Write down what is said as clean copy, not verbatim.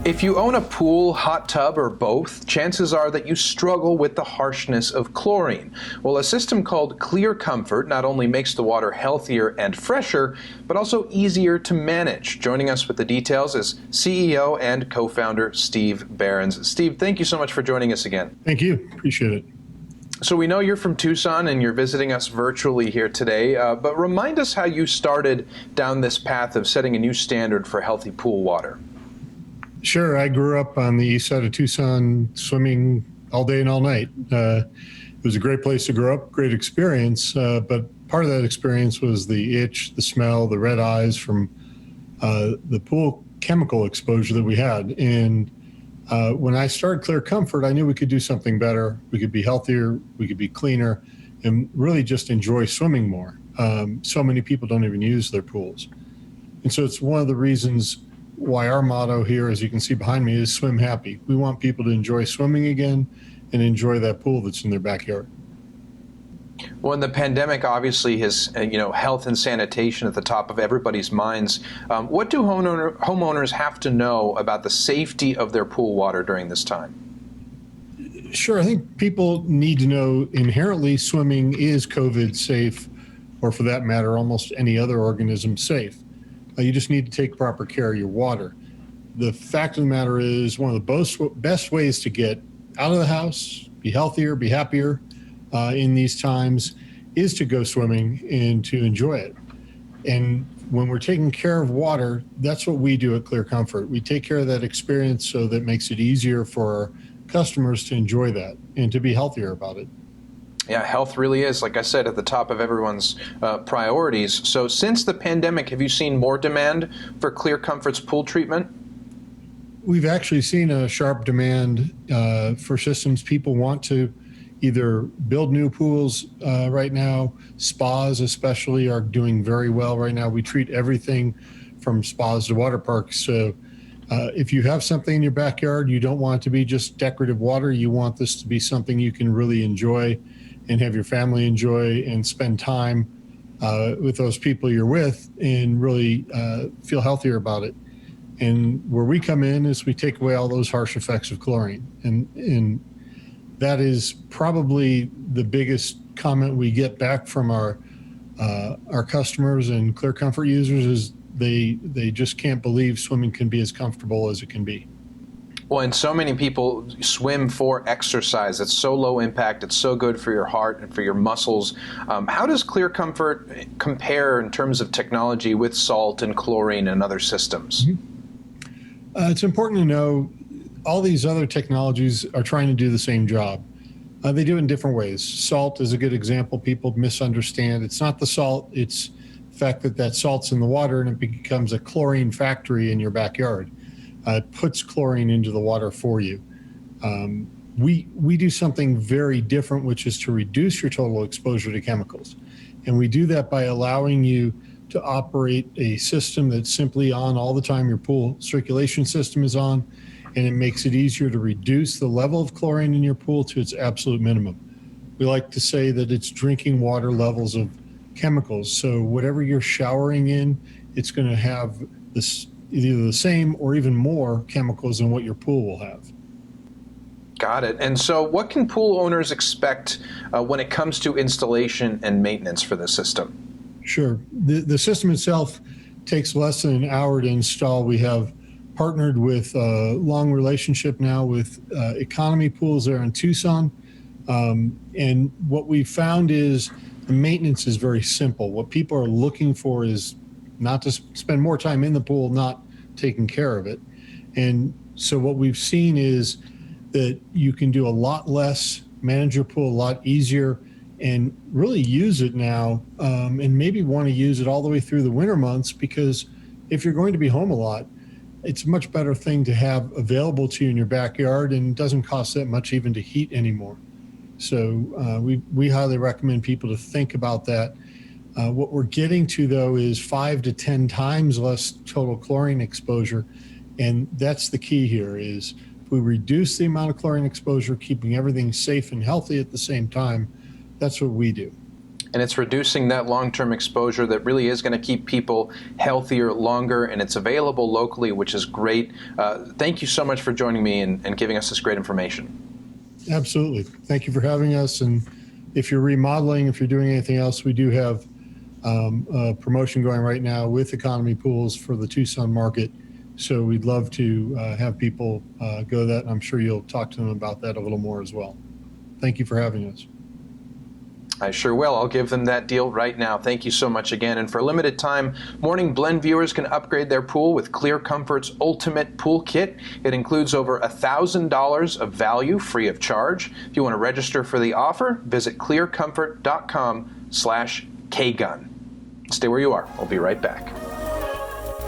If you own a pool, hot tub, or both, chances are that you struggle with the harshness of chlorine. Well, a system called Clear Comfort not only makes the water healthier and fresher, but also easier to manage. Joining us with the details is CEO and co-founder Steve Behrens. Steve, thank you so much for joining us again. Thank you. Appreciate it. So we know you're from Tucson and you're visiting us virtually here today, but remind us how you started down this path of setting a new standard for healthy pool water. Sure. I grew up on the east side of Tucson, swimming all day and all night. It was a great place to grow up, great experience, but part of that experience was the itch, the smell, the red eyes from the pool chemical exposure that we had. And when I started Clear Comfort, I knew we could do something better. We could be healthier, we could be cleaner, and really just enjoy swimming more. So many people don't even use their pools. And so it's one of the reasons why our motto here, as you can see behind me, is swim happy. We want people to enjoy swimming again and enjoy that pool that's in their backyard. Well, and the pandemic obviously has, health and sanitation at the top of everybody's minds. What do homeowners have to know about the safety of their pool water during this time? Sure. I think people need to know inherently swimming is COVID safe, or for that matter, almost any other organism safe. You just need to take proper care of your water. The fact of the matter is, one of the best ways to get out of the house, be healthier, be happier in these times, is to go swimming and to enjoy it. And when we're taking care of water, that's what we do at Clear Comfort. We take care of that experience so that makes it easier for our customers to enjoy that and to be healthier about it. Yeah, health really is, like I said, at the top of everyone's priorities. So since the pandemic, have you seen more demand for Clear Comfort's pool treatment? We've actually seen a sharp demand for systems. People want to either build new pools right now. Spas especially are doing very well right now. We treat everything from spas to water parks. So if you have something in your backyard, you don't want it to be just decorative water. You want this to be something you can really enjoy and have your family enjoy and spend time with those people you're with and really feel healthier about it. And where we come in is we take away all those harsh effects of chlorine. And that is probably the biggest comment we get back from our customers and Clear Comfort users is they just can't believe swimming can be as comfortable as it can be. Well, and so many people swim for exercise. It's so low impact. It's so good for your heart and for your muscles. How does Clear Comfort compare in terms of technology with salt and chlorine and other systems? It's important to know all these other technologies are trying to do the same job. They do it in different ways. Salt is a good example. People misunderstand. It's not the salt. It's the fact that salt's in the water and it becomes a chlorine factory in your backyard. It puts chlorine into the water for you. We do something very different, which is to reduce your total exposure to chemicals. And we do that by allowing you to operate a system that's simply on all the time. Your pool circulation system is on, and it makes it easier to reduce the level of chlorine in your pool to its absolute minimum. We like to say that it's drinking water levels of chemicals. So whatever you're showering in, it's going to have this either the same or even more chemicals than what your pool will have. Got it. And so what can pool owners expect when it comes to installation and maintenance for the system? Sure. The system itself takes less than an hour to install. We have partnered with a long relationship now with economy pools there in Tucson. And what we found is the maintenance is very simple. What people are looking for is not to spend more time in the pool, not taking care of it. And so what we've seen is that you can do a lot less, manage your pool a lot easier, and really use it now, and maybe want to use it all the way through the winter months, because if you're going to be home a lot, it's a much better thing to have available to you in your backyard, and it doesn't cost that much even to heat anymore. So we highly recommend people to think about that. What we're getting to, though, is 5 to 10 times less total chlorine exposure. And that's the key here is if we reduce the amount of chlorine exposure, keeping everything safe and healthy at the same time, that's what we do. and it's reducing that long-term exposure that really is going to keep people healthier longer, and it's available locally, which is great. Thank you so much for joining me and giving us this great information. Absolutely. Thank you for having us. And if you're remodeling, if you're doing anything else, we do have a promotion going right now with economy pools for the Tucson market. So we'd love to have people go to that. And I'm sure you'll talk to them about that a little more as well. Thank you for having us. I sure will. I'll give them that deal right now. Thank you so much again. And for a limited time, Morning Blend viewers can upgrade their pool with Clear Comfort's Ultimate Pool Kit. It includes over $1,000 of value free of charge. If you want to register for the offer, visit clearcomfort.com/kgun. Stay where you are. I'll be right back.